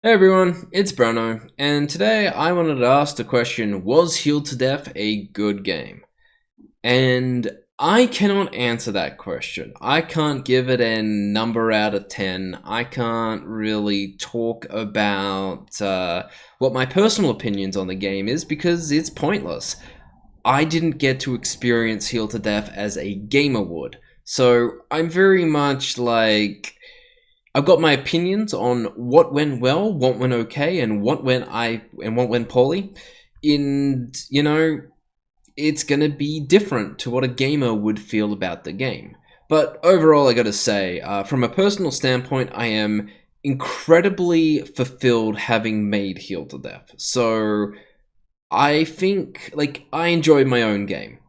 Hey everyone, it's Bruno, and today I wanted to ask the question, was Healed to Death a good game? And I cannot answer that question. I can't give it a number out of 10. I can't really talk about what my personal opinions on the game is because it's pointless. I didn't get to experience Healed to Death as a gamer would. So I'm very much like I've got my opinions on what went well, what went okay, and what went poorly. And it's gonna be different to what a gamer would feel about the game. But overall, I gotta say, from a personal standpoint, I am incredibly fulfilled having made Heal to Death. So I think, I enjoyed my own game.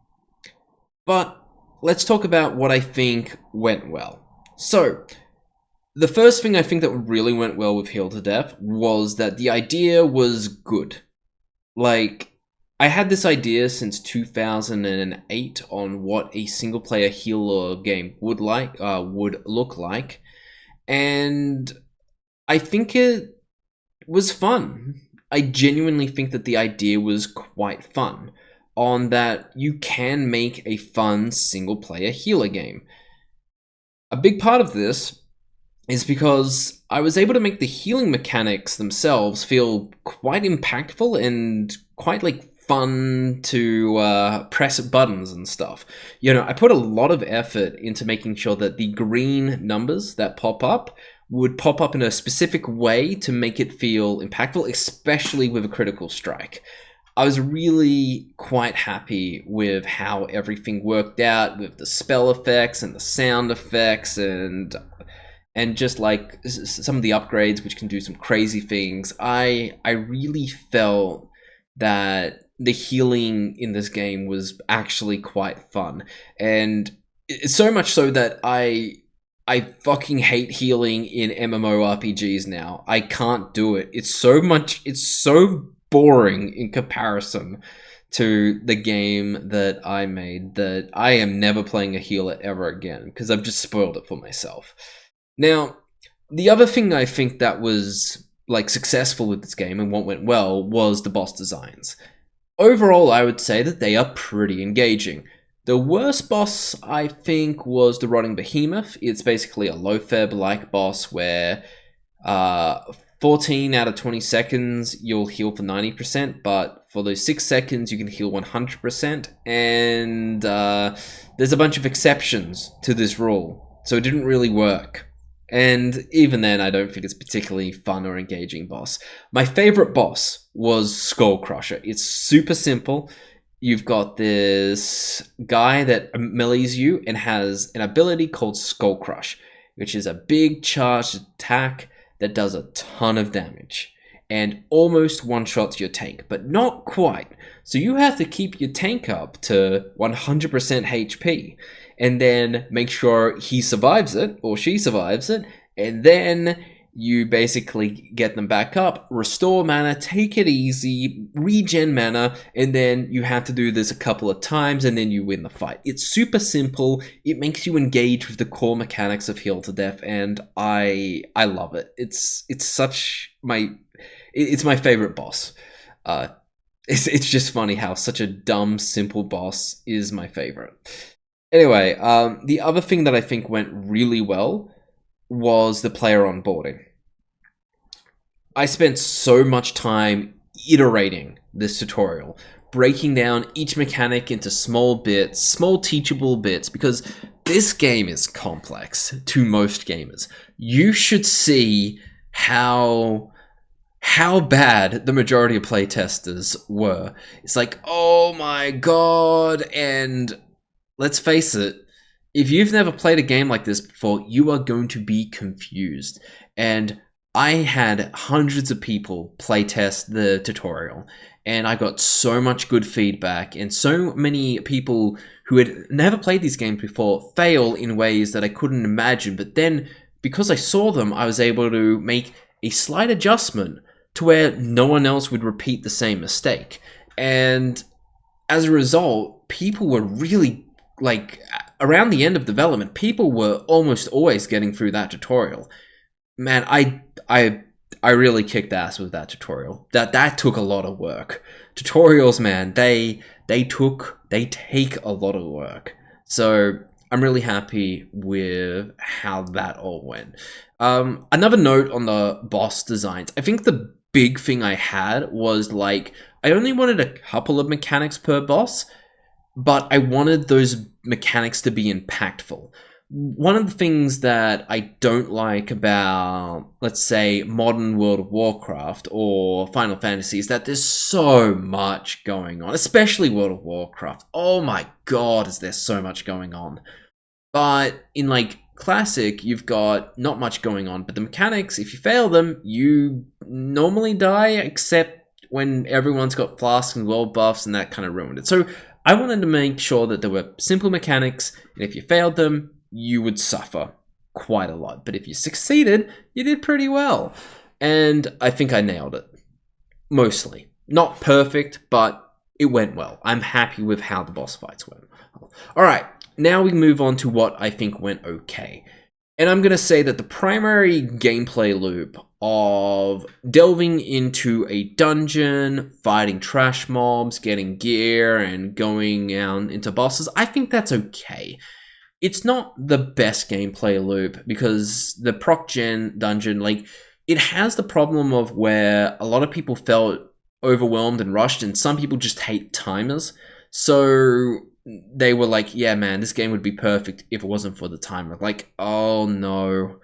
But let's talk about what I think went well. So, the first thing I think that really went well with Heal to Death was that the idea was good. Like, I had this idea since 2008 on what a single player healer game would look like, and I think it was fun. I genuinely think that the idea was quite fun, on that you can make a fun single player healer game. A big part of this is because I was able to make the healing mechanics themselves feel quite impactful and quite fun to press buttons and stuff. I put a lot of effort into making sure that the green numbers that pop up would pop up in a specific way to make it feel impactful, especially with a critical strike. I was really quite happy with how everything worked out with the spell effects and the sound effects and just some of the upgrades which can do some crazy things. I really felt that the healing in this game was actually quite fun, and it's so much so that I fucking hate healing in MMORPGs now. I can't do it. It's so boring in comparison to the game that I made that I am never playing a healer ever again because I've just spoiled it for myself. Now, the other thing I think that was successful with this game and what went well was the boss designs. Overall, I would say that they are pretty engaging. The worst boss, I think, was the Rotting Behemoth. It's basically a Loatheb-like boss where 14 out of 20 seconds you'll heal for 90%, but for those 6 seconds you can heal 100%, and there's a bunch of exceptions to this rule, so it didn't really work. And even then, I don't think it's particularly fun or engaging boss. My favorite boss was Skull Crusher. It's super simple. You've got this guy that melees you and has an ability called Skull Crush, which is a big charged attack that does a ton of damage and almost one-shots your tank, but not quite. So you have to keep your tank up to 100% HP and then make sure he survives it or she survives it, and then you basically get them back up, restore mana, take it easy, regen mana, and then you have to do this a couple of times and then you win the fight. It's super simple. It makes you engage with the core mechanics of Heal to Death, and I love it. It's my favorite boss. It's just funny how such a dumb, simple boss is my favorite. Anyway, the other thing that I think went really well was the player onboarding. I spent so much time iterating this tutorial, breaking down each mechanic into small bits, small teachable bits, because this game is complex to most gamers. You should see how bad the majority of playtesters were. It's like, oh my god, and let's face it, if you've never played a game like this before, you are going to be confused. And I had hundreds of people playtest the tutorial, and I got so much good feedback, and so many people who had never played these games before fail in ways that I couldn't imagine. But then, because I saw them, I was able to make a slight adjustment to where no one else would repeat the same mistake. And as a result, people were really, around the end of development, people were almost always getting through that tutorial. Man, I I really kicked ass with that tutorial. That took a lot of work. Tutorials, man, they take a lot of work. So I'm really happy with how that all went. Another note on the boss designs. I think the big thing I had was like, I only wanted a couple of mechanics per boss, but I wanted those mechanics to be impactful. One of the things that I don't like about, let's say, modern World of Warcraft or Final Fantasy is that there's so much going on, especially World of Warcraft. Oh my god, is there so much going on. But in like Classic, you've got not much going on, but the mechanics, if you fail them, you normally die, except when everyone's got flasks and world buffs, and that kind of ruined it. So I wanted to make sure that there were simple mechanics, and if you failed them, you would suffer quite a lot. But if you succeeded, you did pretty well. And I think I nailed it. Mostly. Not perfect, but it went well. I'm happy with how the boss fights went. Alright, now we move on to what I think went okay. And I'm going to say that the primary gameplay loop of delving into a dungeon, fighting trash mobs, getting gear, and going out into bosses, I think that's okay. It's not the best gameplay loop because the proc gen dungeon, like, it has the problem of where a lot of people felt overwhelmed and rushed, and some people just hate timers. So they were like, yeah, man, this game would be perfect if it wasn't for the timer. Like, oh no.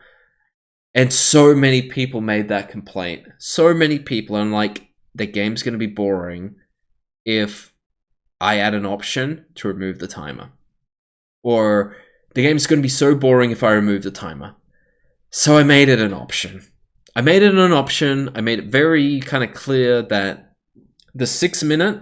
And so many people made that complaint. So many people. And like, the game's going to be boring if I add an option to remove the timer. Or the game's going to be so boring if I remove the timer. So I made it an option. I made it very kind of clear that the 6-minute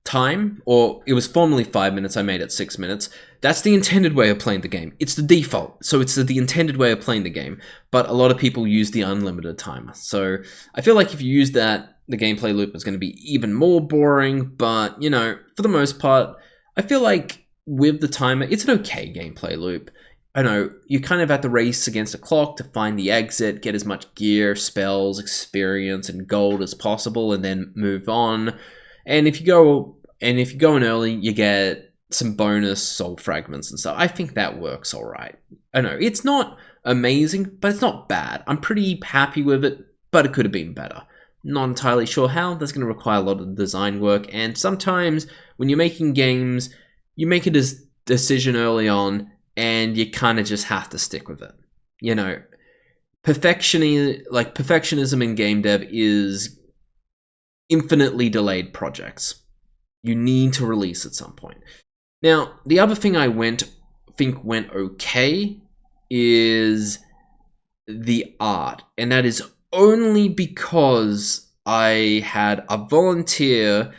time, or it was formerly 5 minutes, I made it 6 minutes. That's the intended way of playing the game. It's the default, so it's the intended way of playing the game. But a lot of people use the unlimited timer. So I feel like if you use that, the gameplay loop is going to be even more boring. But, you know, for the most part, I feel like with the timer, it's an okay gameplay loop. I know, you kind of have to race against a clock to find the exit, get as much gear, spells, experience, and gold as possible, and then move on. And if you go in early, you get some bonus soul fragments and stuff. I think that works all right. I know, it's not amazing, but it's not bad. I'm pretty happy with it, but it could have been better. Not entirely sure how. That's going to require a lot of design work, and sometimes when you're making games, you make a decision early on, and you kind of just have to stick with it. You know, perfectionism in game dev is infinitely delayed projects. You need to release at some point. Now, the other thing I think went okay is the art, and that is only because I had a volunteer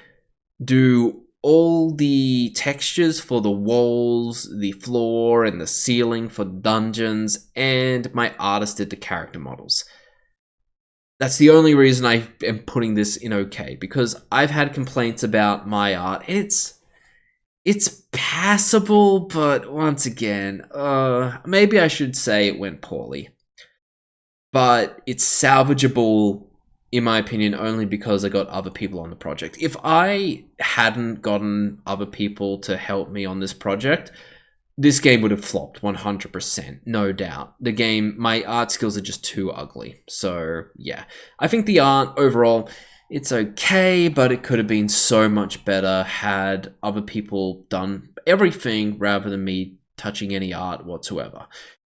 do all the textures for the walls, the floor, and the ceiling for dungeons, and my artist did the character models. That's the only reason I am putting this in okay, because I've had complaints about my art, and it's passable, but once again, maybe I should say it went poorly. But it's salvageable, in my opinion, only because I got other people on the project. If I hadn't gotten other people to help me on this project, this game would have flopped 100%, no doubt. The game, my art skills are just too ugly. So, yeah. I think the art, overall, it's okay, but it could have been so much better had other people done everything rather than me touching any art whatsoever.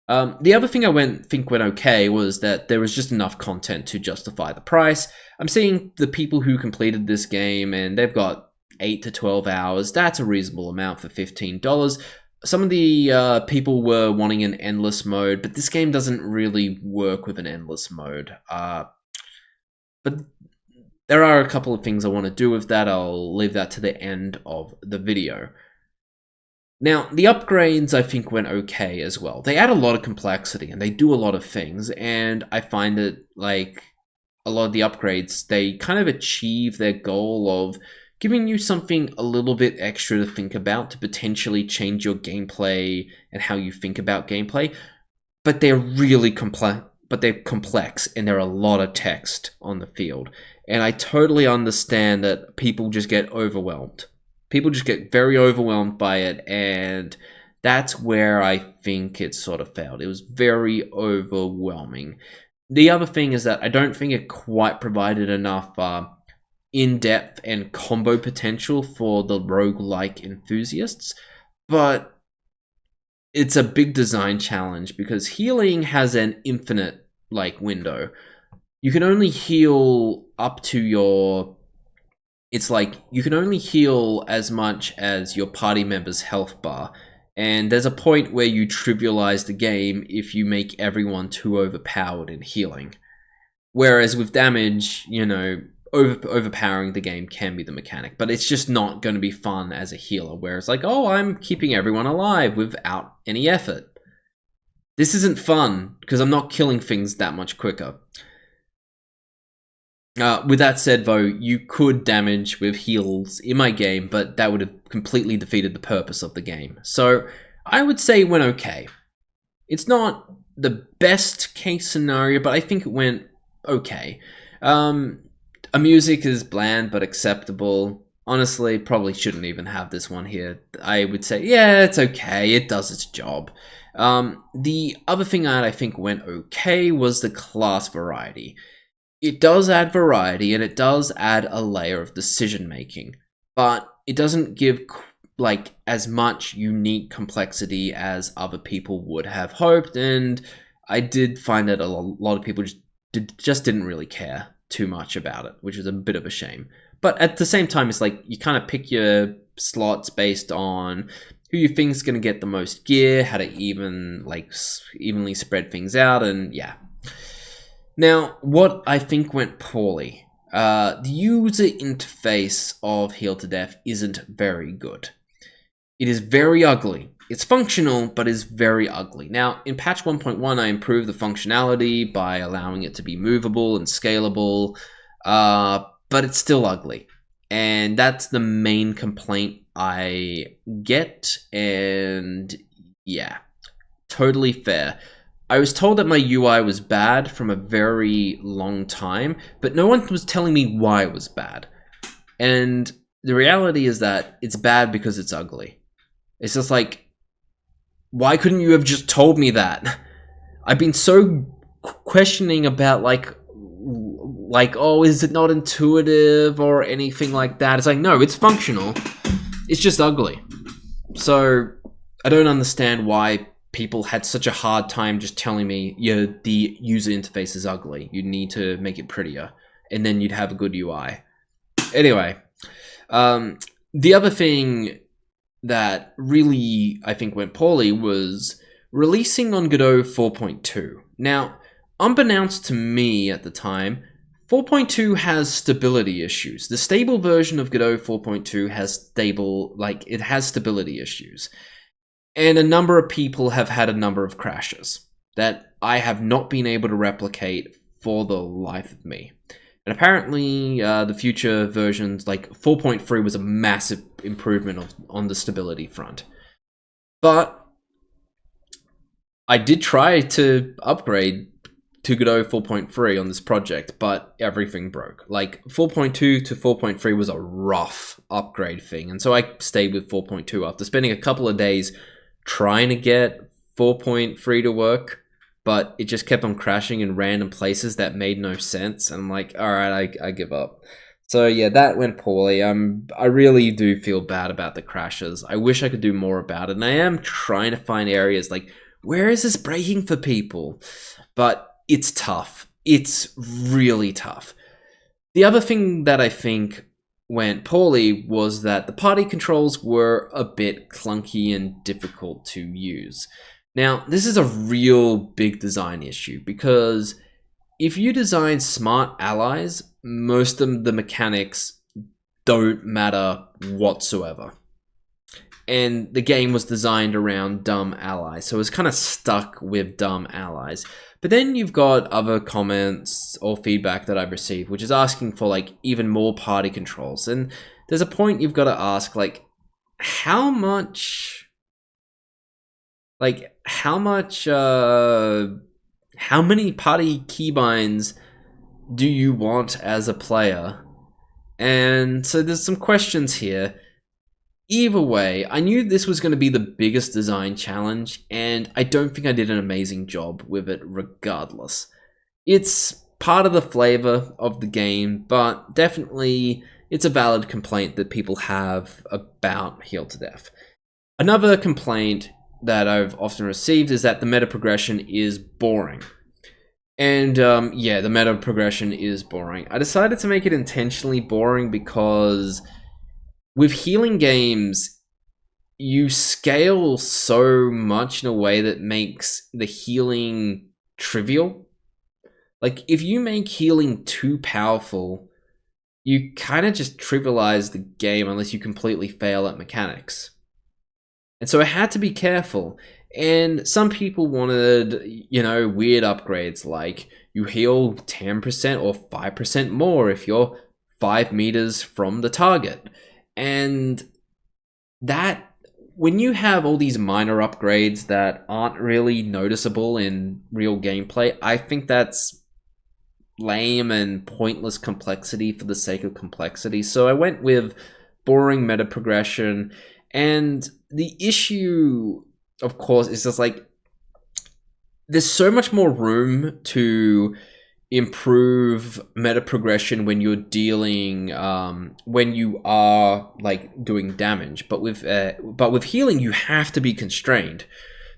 The other thing I think went okay was that there was just enough content to justify the price. I'm seeing the people who completed this game, and they've got 8 to 12 hours. That's a reasonable amount for $15. Some of the people were wanting an endless mode, but this game doesn't really work with an endless mode. But there are a couple of things I want to do with that. I'll leave that to the end of the video. Now, the upgrades I think went okay as well. They add a lot of complexity and they do a lot of things, and I find that like a lot of the upgrades, they kind of achieve their goal of giving you something a little bit extra to think about to potentially change your gameplay and how you think about gameplay. But they're really complex. but they're complex and there are a lot of text on the field. And I totally understand that people just get overwhelmed. People just get very overwhelmed by it, and that's where I think it sort of failed. It was very overwhelming. The other thing is that I don't think it quite provided enough in-depth and combo potential for the roguelike enthusiasts, but it's a big design challenge because healing has an infinite window. You can only heal up to your... It's like you can only heal as much as your party member's health bar. And there's a point where you trivialize the game if you make everyone too overpowered in healing. Whereas with damage, overpowering the game can be the mechanic. But it's just not going to be fun as a healer. Whereas I'm keeping everyone alive without any effort. This isn't fun because I'm not killing things that much quicker. With that said, though, you could damage with heals in my game, but that would have completely defeated the purpose of the game. So I would say it went okay. It's not the best case scenario, but I think it went okay. Music is bland but acceptable. Honestly, probably shouldn't even have this one here. I would say, yeah, it's okay. It does its job. The other thing that I think went okay was the class variety. It does add variety, and it does add a layer of decision making, but it doesn't give as much unique complexity as other people would have hoped. And I did find that a lot of people just didn't really care too much about it, which is a bit of a shame. But at the same time, it's you kind of pick your slots based on who you think is going to get the most gear, how to evenly spread things out, and yeah. Now, what I think went poorly. The user interface of Heal to Death isn't very good. It is very ugly. It's functional, but is very ugly. Now, in patch 1.1, I improved the functionality by allowing it to be movable and scalable, but it's still ugly. And that's the main complaint I get, and yeah, totally fair. I was told that my UI was bad from a very long time, but no one was telling me why it was bad. And the reality is that it's bad because it's ugly. It's just why couldn't you have just told me that? I've been so questioning about oh, is it not intuitive or anything like that? It's no, it's functional. It's just ugly. So I don't understand why people had such a hard time just telling me, yeah, the user interface is ugly. You need to make it prettier, and then you'd have a good UI. Anyway, the other thing that really, I think, went poorly was releasing on Godot 4.2. Now, unbeknownst to me at the time, 4.2 has stability issues. The stable version of Godot 4.2 has stability issues. And a number of people have had a number of crashes that I have not been able to replicate for the life of me. And apparently, the future versions, 4.3, was a massive improvement on the stability front. But I did try to upgrade to Godot 4.3 on this project, but everything broke. 4.2 to 4.3 was a rough upgrade thing, and so I stayed with 4.2 after spending a couple of days trying to get 4.3 to work, but it just kept on crashing in random places that made no sense. And I'm all right, I give up. So yeah, that went poorly. I really do feel bad about the crashes. I wish I could do more about it, and I am trying to find areas where is this breaking for people? But it's tough. It's really tough. The other thing that I think went poorly was that the party controls were a bit clunky and difficult to use. Now, this is a real big design issue because if you design smart allies, most of the mechanics don't matter whatsoever. And the game was designed around dumb allies, so it was kind of stuck with dumb allies. But then you've got other comments or feedback that I've received, which is asking for even more party controls. And there's a point you've got to ask, how much how many party keybinds do you want as a player? And so there's some questions here. Either way, I knew this was going to be the biggest design challenge, and I don't think I did an amazing job with it regardless. It's part of the flavor of the game, but definitely it's a valid complaint that people have about Heal to Death. Another complaint that I've often received is that the meta progression is boring. And yeah, the meta progression is boring. I decided to make it intentionally boring because with healing games, you scale so much in a way that makes the healing trivial. Like, if you make healing too powerful, you kind of just trivialize the game unless you completely fail at mechanics. And so I had to be careful. And some people wanted, you know, weird upgrades like you heal 10% or 5% more if you're 5 meters from the target. And that, when you have all these minor upgrades that aren't really noticeable in real gameplay, I think that's lame and pointless complexity for the sake of complexity. So I went with boring meta progression. And the issue, of course, is just like, there's so much more room to improve meta progression when you're dealing when you are like doing damage, but with healing you have to be constrained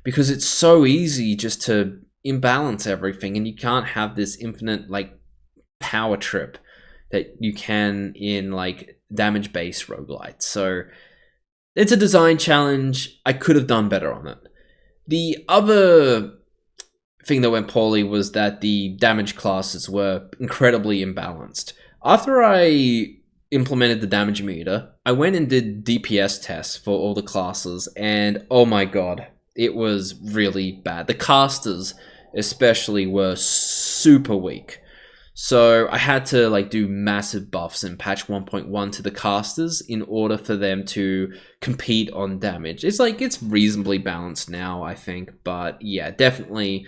because it's so easy just to imbalance everything, and you can't have this infinite like power trip that you can in like damage based roguelites. So it's a design challenge. I could have done better on it. The other thing that went poorly was that the damage classes were incredibly imbalanced. After I implemented the damage meter, I went and did DPS tests for all the classes, and oh my god, it was really bad. The casters especially were super weak. So I had to like do massive buffs in patch 1.1 to the casters in order for them to compete on damage. It's like, it's reasonably balanced now, I think, but yeah, definitely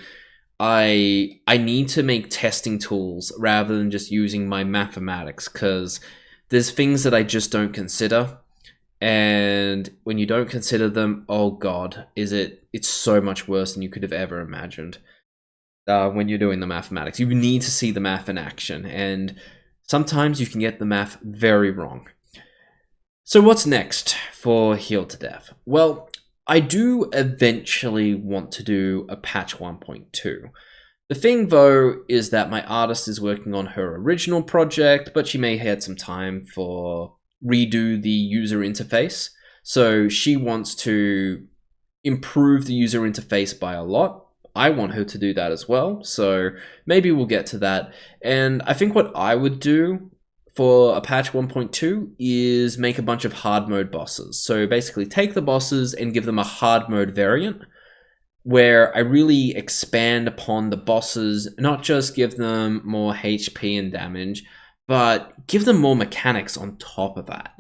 I need to make testing tools rather than just using my mathematics, because there's things that I just don't consider, and when you don't consider them, oh god, it's so much worse than you could have ever imagined. When you're doing the mathematics, you need to see the math in action, and sometimes you can get the math very wrong. So what's next for Heal to Death? Well, I do eventually want to do a patch 1.2. The thing though is that my artist is working on her original project, but she may have some time for redo the user interface. So she wants to improve the user interface by a lot. I want her to do that as well, so maybe we'll get to that. And I think what I would do for a patch 1.2 is make a bunch of hard mode bosses. So basically take the bosses and give them a hard mode variant where I really expand upon the bosses, not just give them more HP and damage, but give them more mechanics on top of that.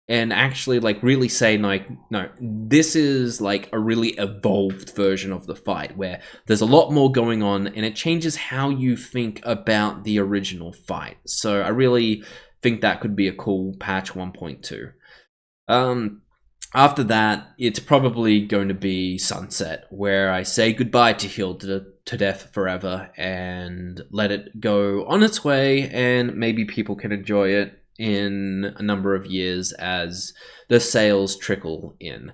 And actually like really say like, no, this is like a really evolved version of the fight where there's a lot more going on and it changes how you think about the original fight. So I really think that could be a cool patch 1.2. After that, it's probably going to be Sunset, where I say goodbye to Heal to Death forever and let it go on its way, and maybe people can enjoy it in a number of years as the sales trickle in.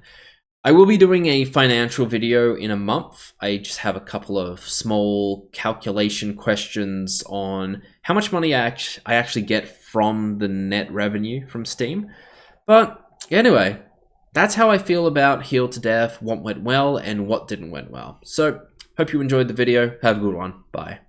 I will be doing a financial video in a month. I just have a couple of small calculation questions on how much money I actually get from the net revenue from Steam. But anyway, that's how I feel about Heal to Death, what went well and what didn't went well. So, hope you enjoyed the video. Have a good one. Bye.